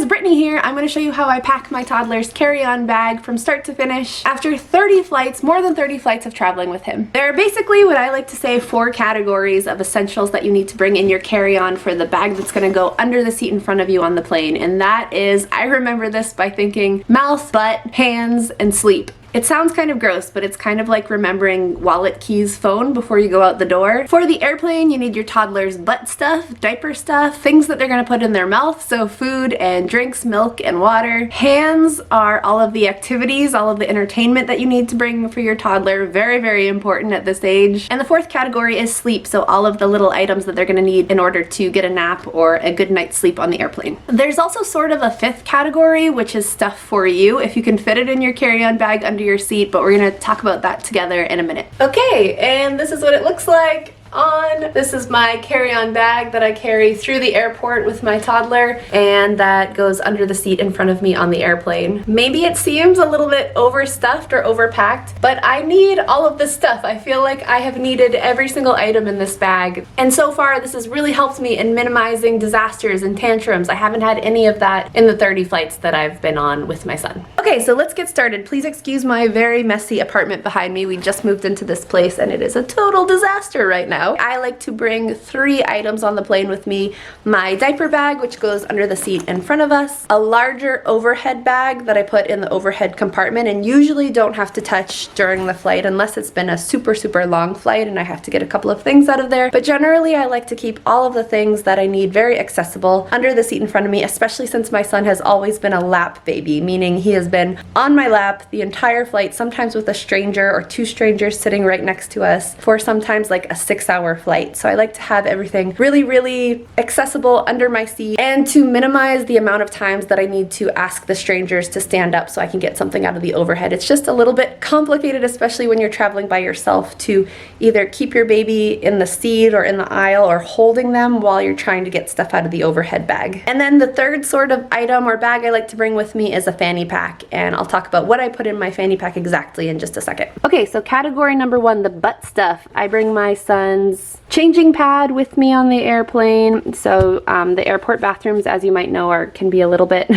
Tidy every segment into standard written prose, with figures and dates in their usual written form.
Brittany here. I'm going to show you how I pack my toddler's carry-on bag from start to finish after 30 flights, more than 30 flights of traveling with him. There are basically what I like to say 4 categories of essentials that you need to bring in your carry-on for the bag that's going to go under the seat in front of you on the plane. And that is, I remember this by thinking mouth, butt, hands, and sleep. It sounds kind of gross, but it's kind of like remembering wallet, keys, phone before you go out the door. For the airplane, you need your toddler's butt stuff, diaper stuff, things that they're gonna put in their mouth, so food and drinks, milk and water. Hands are all of the activities, all of the entertainment that you need to bring for your toddler. Very, very important at this age. And the 4th category is sleep, so all of the little items that they're gonna need in order to get a nap or a good night's sleep on the airplane. There's also sort of a 5th category, which is stuff for you, if you can fit it in your carry-on bag under your seat, but we're gonna talk about that together in a minute. Okay, and this is what it looks like on. This is my carry-on bag that I carry through the airport with my toddler, and that goes under the seat in front of me on the airplane. Maybe it seems a little bit overstuffed or overpacked, but I need all of this stuff. I feel like I have needed every single item in this bag, and so far this has really helped me in minimizing disasters and tantrums. I haven't had any of that in the 30 flights that I've been on with my son. Okay, so let's get started. Please excuse my very messy apartment behind me. We just moved into this place and it is a total disaster right now. I like to bring 3 items on the plane with me. My diaper bag, which goes under the seat in front of us, a larger overhead bag that I put in the overhead compartment and usually don't have to touch during the flight unless it's been a super, super long flight and I have to get a couple of things out of there. But generally I like to keep all of the things that I need very accessible under the seat in front of me, especially since my son has always been a lap baby, meaning he has been on my lap the entire flight, sometimes with a stranger or 2 strangers sitting right next to us for sometimes like a 6-hour flight. So I like to have everything really, really accessible under my seat and to minimize the amount of times that I need to ask the strangers to stand up so I can get something out of the overhead. It's just a little bit complicated, especially when you're traveling by yourself, to either keep your baby in the seat or in the aisle or holding them while you're trying to get stuff out of the overhead bag. And then the 3rd sort of item or bag I like to bring with me is a fanny pack, and I'll talk about what I put in my fanny pack exactly in just a second. Okay, so category number 1, the butt stuff. I bring my son's changing pad with me on the airplane. So the airport bathrooms, as you might know, can be a little bit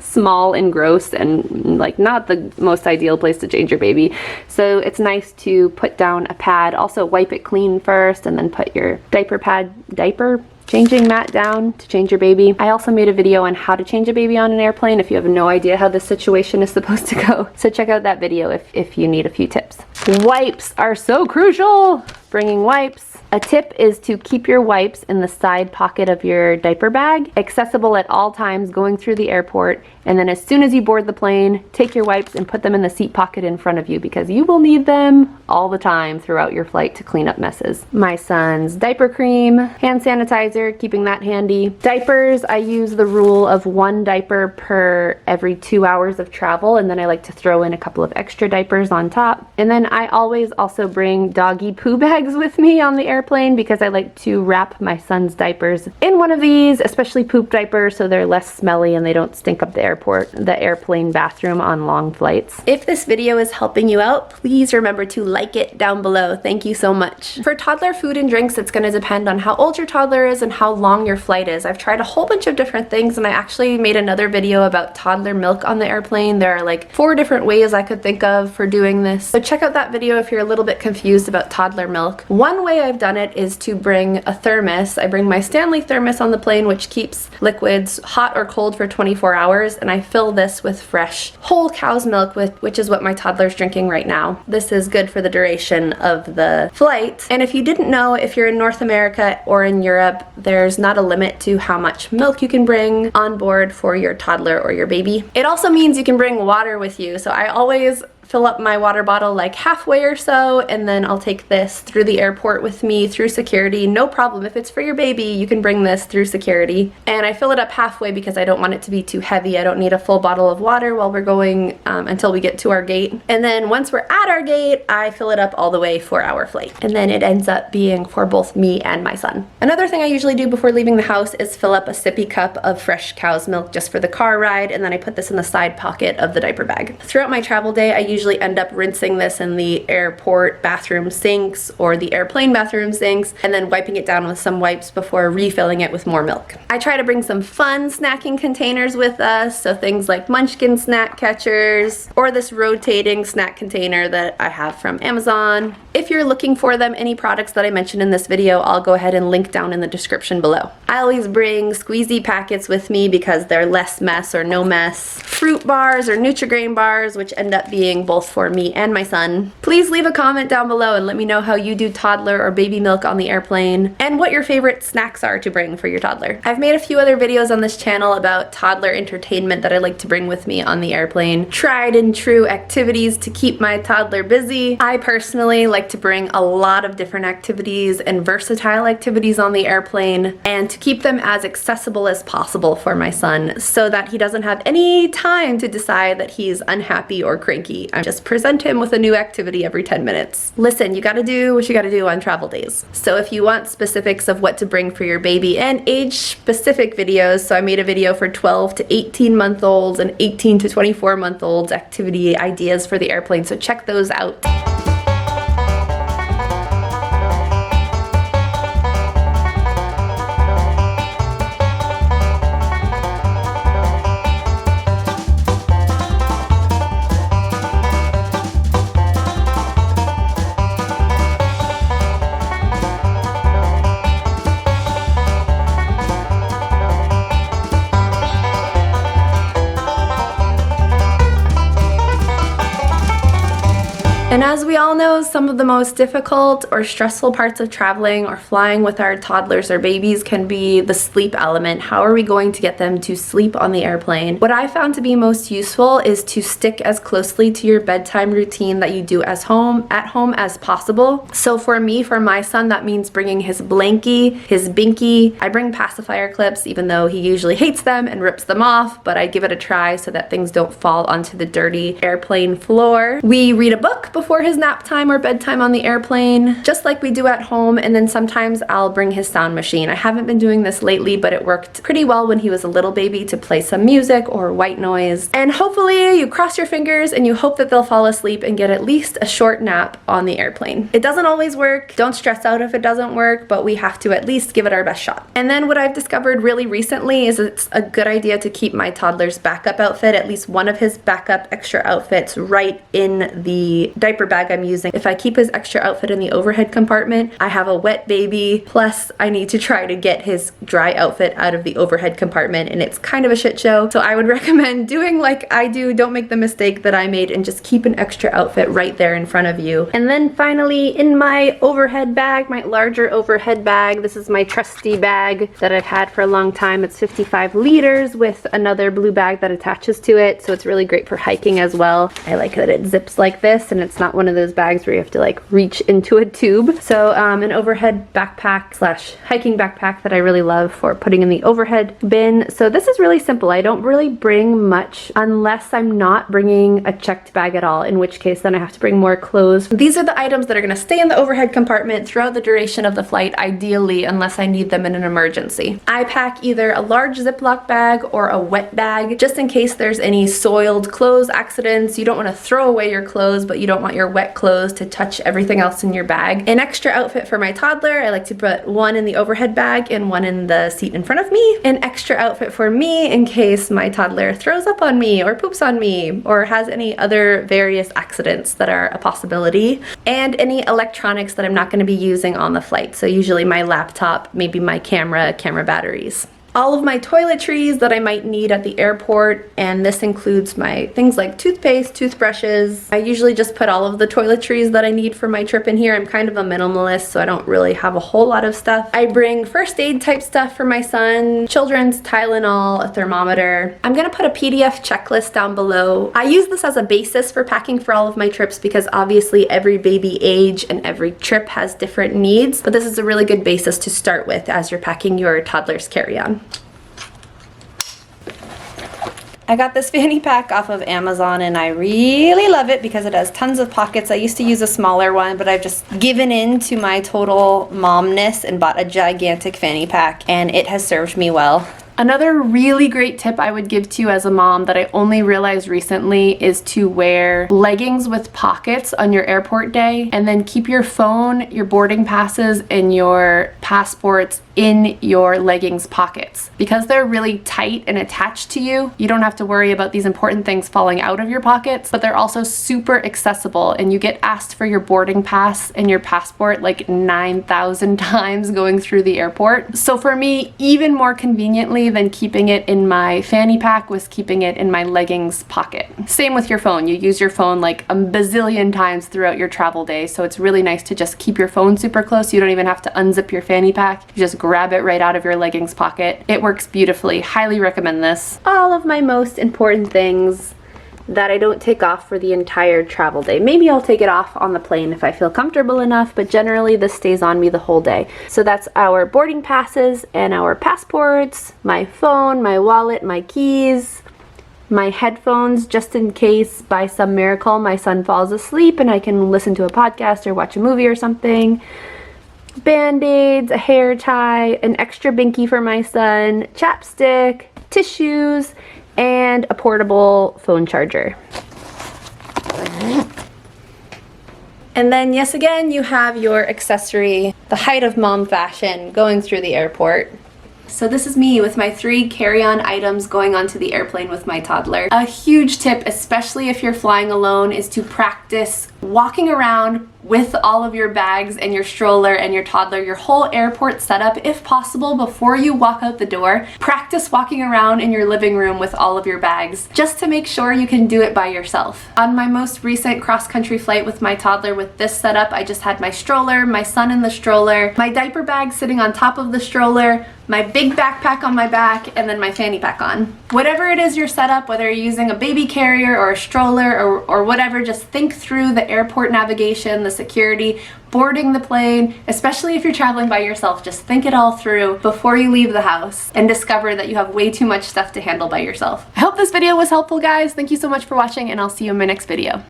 small and gross and like not the most ideal place to change your baby. So it's nice to put down a pad, also wipe it clean first, and then put your diaper changing mat down to change your baby. I also made a video on how to change a baby on an airplane if you have no idea how this situation is supposed to go. So check out that video if you need a few tips. Wipes are so crucial. Bringing wipes. A tip is to keep your wipes in the side pocket of your diaper bag, accessible at all times going through the airport, and then as soon as you board the plane, take your wipes and put them in the seat pocket in front of you because you will need them all the time throughout your flight to clean up messes. My son's diaper cream, hand sanitizer, keeping that handy. Diapers, I use the rule of 1 diaper per every 2 hours of travel, and then I like to throw in a couple of extra diapers on top. And then I always also bring doggy poo bags with me on the airplane because I like to wrap my son's diapers in one of these, especially poop diapers, so they're less smelly and they don't stink up the airplane bathroom on long flights. If this video is helping you out, please remember to like it down below. Thank you so much. For toddler food and drinks, it's going to depend on how old your toddler is and how long your flight is. I've tried a whole bunch of different things, and I actually made another video about toddler milk on the airplane. There are like 4 different ways I could think of for doing this. So check out that video if you're a little bit confused about toddler milk. One way I've done it is to bring a thermos. I bring my Stanley thermos on the plane, which keeps liquids hot or cold for 24 hours, and I fill this with fresh whole cow's milk, which is what my toddler's drinking right now. This is good for the duration of the flight. And if you didn't know, if you're in North America or in Europe, there's not a limit to how much milk you can bring on board for your toddler or your baby. It also means you can bring water with you, so I always fill up my water bottle like halfway or so, and then I'll take this through the airport with me through security. No problem. If it's for your baby, you can bring this through security. And I fill it up halfway because I don't want it to be too heavy. I don't need a full bottle of water while we're going until we get to our gate. And then once we're at our gate, I fill it up all the way for our flight. And then it ends up being for both me and my son. Another thing I usually do before leaving the house is fill up a sippy cup of fresh cow's milk just for the car ride, and then I put this in the side pocket of the diaper bag. Throughout my travel day, I usually usually end up rinsing this in the airport bathroom sinks or the airplane bathroom sinks and then wiping it down with some wipes before refilling it with more milk. I try to bring some fun snacking containers with us, so things like Munchkin snack catchers or this rotating snack container that I have from Amazon. If you're looking for them, any products that I mentioned in this video, I'll go ahead and link down in the description below. I always bring squeezy packets with me because they're less mess or no mess. Fruit bars or Nutri-Grain bars, which end up being both for me and my son. Please leave a comment down below and let me know how you do toddler or baby milk on the airplane and what your favorite snacks are to bring for your toddler. I've made a few other videos on this channel about toddler entertainment that I like to bring with me on the airplane. Tried and true activities to keep my toddler busy. I personally like to bring a lot of different activities and versatile activities on the airplane and to keep them as accessible as possible for my son so that he doesn't have any time to decide that he's unhappy or cranky. I just present him with a new activity every 10 minutes. Listen, you gotta do what you gotta do on travel days. So if you want specifics of what to bring for your baby and age specific videos, so I made a video for 12 to 18 month olds and 18 to 24 month olds activity ideas for the airplane, so check those out. And as we all know, some of the most difficult or stressful parts of traveling or flying with our toddlers or babies can be the sleep element. How are we going to get them to sleep on the airplane? What I found to be most useful is to stick as closely to your bedtime routine that you do at home as possible. So for me, for my son, that means bringing his blankie, his binky. I bring pacifier clips, even though he usually hates them and rips them off, but I give it a try so that things don't fall onto the dirty airplane floor. We read a book before his nap time or bedtime on the airplane, just like we do at home, and then sometimes I'll bring his sound machine. I haven't been doing this lately, but it worked pretty well when he was a little baby to play some music or white noise. And hopefully you cross your fingers and you hope that they'll fall asleep and get at least a short nap on the airplane. It doesn't always work. Don't stress out if it doesn't work, but we have to at least give it our best shot. And then what I've discovered really recently is it's a good idea to keep my toddler's backup outfit, at least one of his backup extra outfits, right in the diaper bag I'm using. If I keep his extra outfit in the overhead compartment, I have a wet baby, plus I need to try to get his dry outfit out of the overhead compartment, and it's kind of a shit show. So I would recommend doing like I do. Don't make the mistake that I made and just keep an extra outfit right there in front of you. And then finally, in my overhead bag, my larger overhead bag, this is my trusty bag that I've had for a long time. It's 55 liters with another blue bag that attaches to it, so it's really great for hiking as well. I like that it zips like this and it's not one of those bags where you have to like reach into a tube. So an overhead backpack slash hiking backpack that I really love for putting in the overhead bin. So this is really simple. I don't really bring much unless I'm not bringing a checked bag at all, in which case then I have to bring more clothes. These are the items that are going to stay in the overhead compartment throughout the duration of the flight, ideally, unless I need them in an emergency. I pack either a large Ziploc bag or a wet bag, just in case there's any soiled clothes accidents. You don't want to throw away your clothes, but you don't want your wet clothes to touch everything else in your bag. An extra outfit for my toddler, I like to put one in the overhead bag and one in the seat in front of me. An extra outfit for me in case my toddler throws up on me or poops on me or has any other various accidents that are a possibility. And any electronics that I'm not going to be using on the flight. So usually my laptop, maybe my camera batteries. All of my toiletries that I might need at the airport, and this includes my things like toothpaste, toothbrushes. I usually just put all of the toiletries that I need for my trip in here. I'm kind of a minimalist, so I don't really have a whole lot of stuff. I bring first aid type stuff for my son, children's Tylenol, a thermometer. I'm gonna put a PDF checklist down below. I use this as a basis for packing for all of my trips because obviously every baby age and every trip has different needs, but this is a really good basis to start with as you're packing your toddler's carry-on. I got this fanny pack off of Amazon and I really love it because it has tons of pockets. I used to use a smaller one, but I've just given in to my total momness and bought a gigantic fanny pack, and it has served me well. Another really great tip I would give to you as a mom that I only realized recently is to wear leggings with pockets on your airport day, and then keep your phone, your boarding passes, and your passports in your leggings pockets. Because they're really tight and attached to you, you don't have to worry about these important things falling out of your pockets, but they're also super accessible, and you get asked for your boarding pass and your passport like 9,000 times going through the airport. So for me, even more conveniently than keeping it in my fanny pack was keeping it in my leggings pocket. Same with your phone. You use your phone like a bazillion times throughout your travel day, so it's really nice to just keep your phone super close. You don't even have to unzip your fanny pack. You just grab it right out of your leggings pocket. It works beautifully. Highly recommend this. All of my most important things that I don't take off for the entire travel day. Maybe I'll take it off on the plane if I feel comfortable enough, but generally this stays on me the whole day. So that's our boarding passes and our passports, my phone, my wallet, my keys, my headphones, just in case by some miracle my son falls asleep and I can listen to a podcast or watch a movie or something. Band-aids, a hair tie, an extra binky for my son, chapstick, tissues, and a portable phone charger. And then, yes, again, you have your accessory, the height of mom fashion, going through the airport. So this is me with my 3 carry-on items going onto the airplane with my toddler. A huge tip, especially if you're flying alone, is to practice walking around with all of your bags and your stroller and your toddler, your whole airport setup, if possible, before you walk out the door. Practice walking around in your living room with all of your bags, just to make sure you can do it by yourself. On my most recent cross-country flight with my toddler with this setup, I just had my stroller, my son in the stroller, my diaper bag sitting on top of the stroller, my big backpack on my back, and then my fanny pack on. Whatever it is your setup, whether you're using a baby carrier or a stroller or whatever, just think through the airport navigation, the security, boarding the plane, especially if you're traveling by yourself. Just think it all through before you leave the house and discover that you have way too much stuff to handle by yourself. I hope this video was helpful, guys. Thank you so much for watching, and I'll see you in my next video.